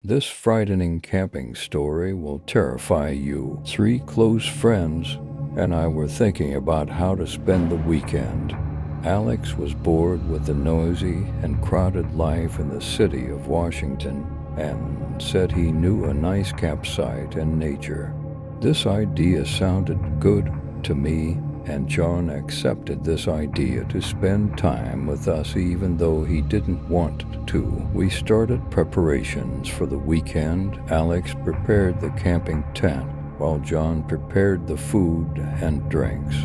This frightening camping story will terrify you. Three close friends and I were thinking about how to spend the weekend. Alex was bored with the noisy and crowded life in the city of Washington and said he knew a nice campsite in nature. This idea sounded good to me, and John accepted this idea to spend time with us even though he didn't want to. We started preparations for the weekend. Alex prepared the camping tent while John prepared the food and drinks.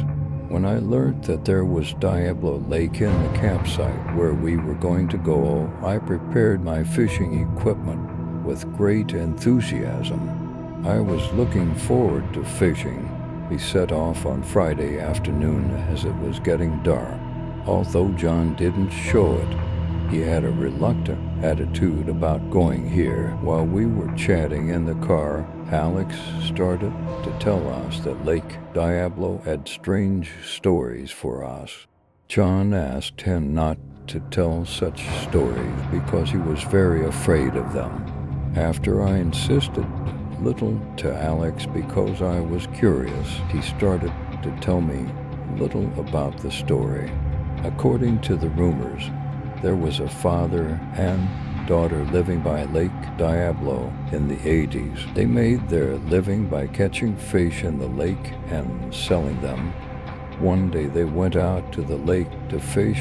When I learned that there was Diablo Lake in the campsite where we were going to go, I prepared my fishing equipment with great enthusiasm. I was looking forward to fishing. We set off on Friday afternoon as it was getting dark. Although John didn't show it, he had a reluctant attitude about going here. While we were chatting in the car, Alex started to tell us that Lake Diablo had strange stories for us. John asked him not to tell such stories because he was very afraid of them. After I insisted little to Alex because I was curious, he started to tell me little about the story. According to the rumors, there was a father and daughter living by Lake Diablo in the 80s. They made their living by catching fish in the lake and selling them. One day they went out to the lake to fish,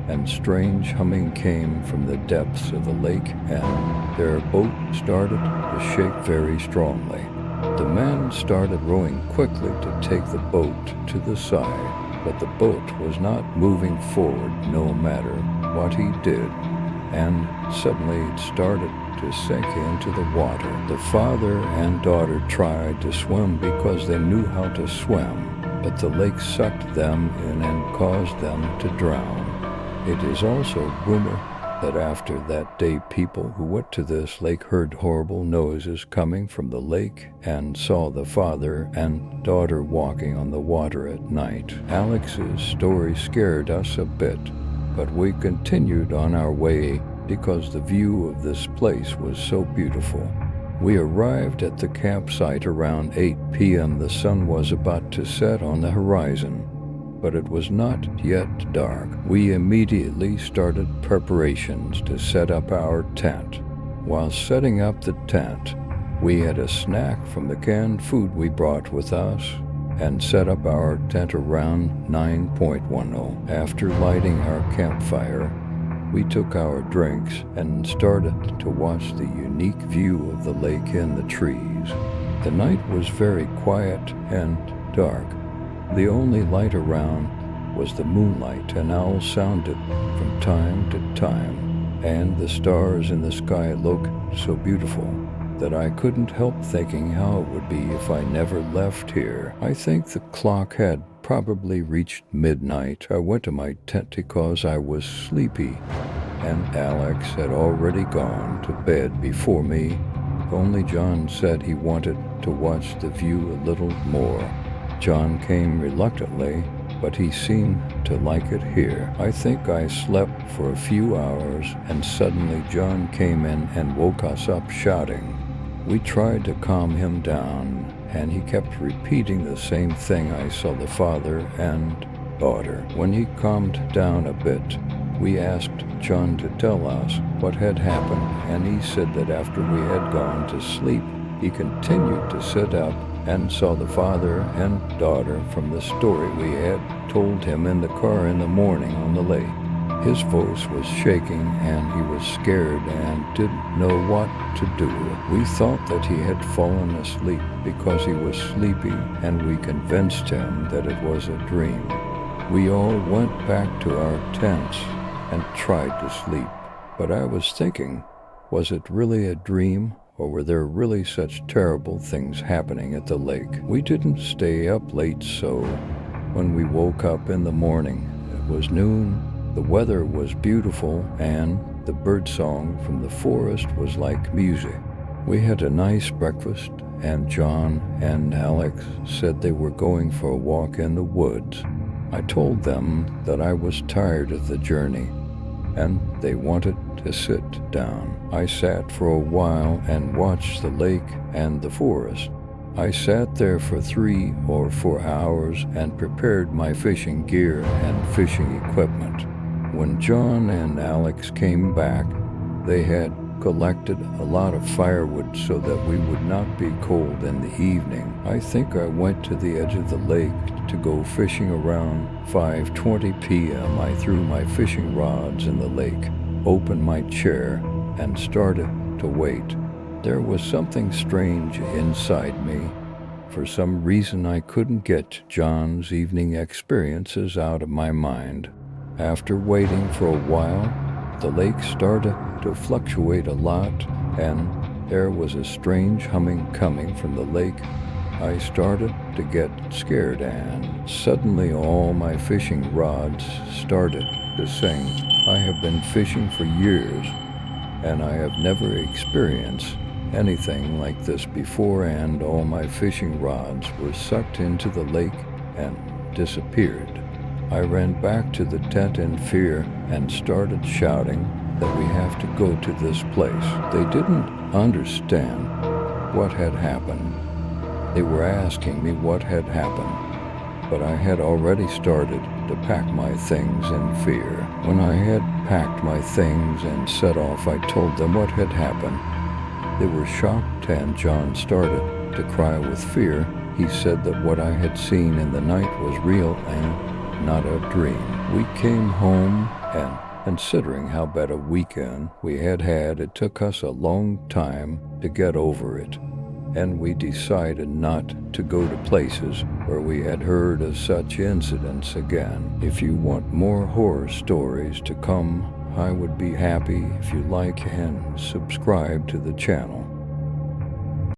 and strange humming came from the depths of the lake, and their boat started to shake very strongly. The man started rowing quickly to take the boat to the side, but the boat was not moving forward no matter what he did, and suddenly it started to sink into the water. The father and daughter tried to swim because they knew how to swim, but the lake sucked them in and caused them to drown. It is also rumored that after that day people who went to this lake heard horrible noises coming from the lake and saw the father and daughter walking on the water at night. Alex's story scared us a bit, but we continued on our way because the view of this place was so beautiful. We arrived at the campsite around 8 p.m. The sun was about to set on the horizon, but it was not yet dark. We immediately started preparations to set up our tent. While setting up the tent, we had a snack from the canned food we brought with us and set up our tent around 9:10. After lighting our campfire, we took our drinks and started to watch the unique view of the lake in the trees. The night was very quiet and dark. The only light around was the moonlight, and owls sounded from time to time, and the stars in the sky looked so beautiful that I couldn't help thinking how it would be if I never left here. I think the clock had probably reached midnight. I went to my tent because I was sleepy, and Alex had already gone to bed before me. Only John said he wanted to watch the view a little more. John came reluctantly, but he seemed to like it here. I think I slept for a few hours, and suddenly John came in and woke us up shouting. We tried to calm him down, and he kept repeating the same thing. I saw the father and daughter. When he calmed down a bit, we asked John to tell us what had happened, and he said that after we had gone to sleep, he continued to sit up and saw the father and daughter from the story we had told him in the car in the morning on the lake. His voice was shaking and he was scared and didn't know what to do. We thought that he had fallen asleep because he was sleepy, and we convinced him that it was a dream. We all went back to our tents and tried to sleep, but I was thinking, was it really a dream? Or were there really such terrible things happening at the lake? We didn't stay up late, so when we woke up in the morning, it was noon, the weather was beautiful, and the birdsong from the forest was like music. We had a nice breakfast, and John and Alex said they were going for a walk in the woods. I told them that I was tired of the journey, and they wanted to sit down. I sat for a while and watched the lake and the forest. I sat there for 3 or 4 hours and prepared my fishing gear and fishing equipment. When John and Alex came back, they had collected a lot of firewood so that we would not be cold in the evening. I think I went to the edge of the lake to go fishing around 5:20 p.m. I threw my fishing rods in the lake, opened my chair, and started to wait. There was something strange inside me. For some reason, I couldn't get John's evening experiences out of my mind. After waiting for a while, the lake started to fluctuate a lot, and there was a strange humming coming from the lake. I started to get scared, and suddenly all my fishing rods started to sing. I have been fishing for years, and I have never experienced anything like this before, and all my fishing rods were sucked into the lake and disappeared. I ran back to the tent in fear and started shouting that we have to go to this place. They didn't understand what had happened. They were asking me what had happened, but I had already started to pack my things in fear. When I had packed my things and set off, I told them what had happened. They were shocked, and John started to cry with fear. He said that what I had seen in the night was real and not a dream. We came home, and considering how bad a weekend we had had, it took us a long time to get over it, and we decided not to go to places where we had heard of such incidents again. If you want more horror stories to come, I would be happy if you like and subscribe to the channel.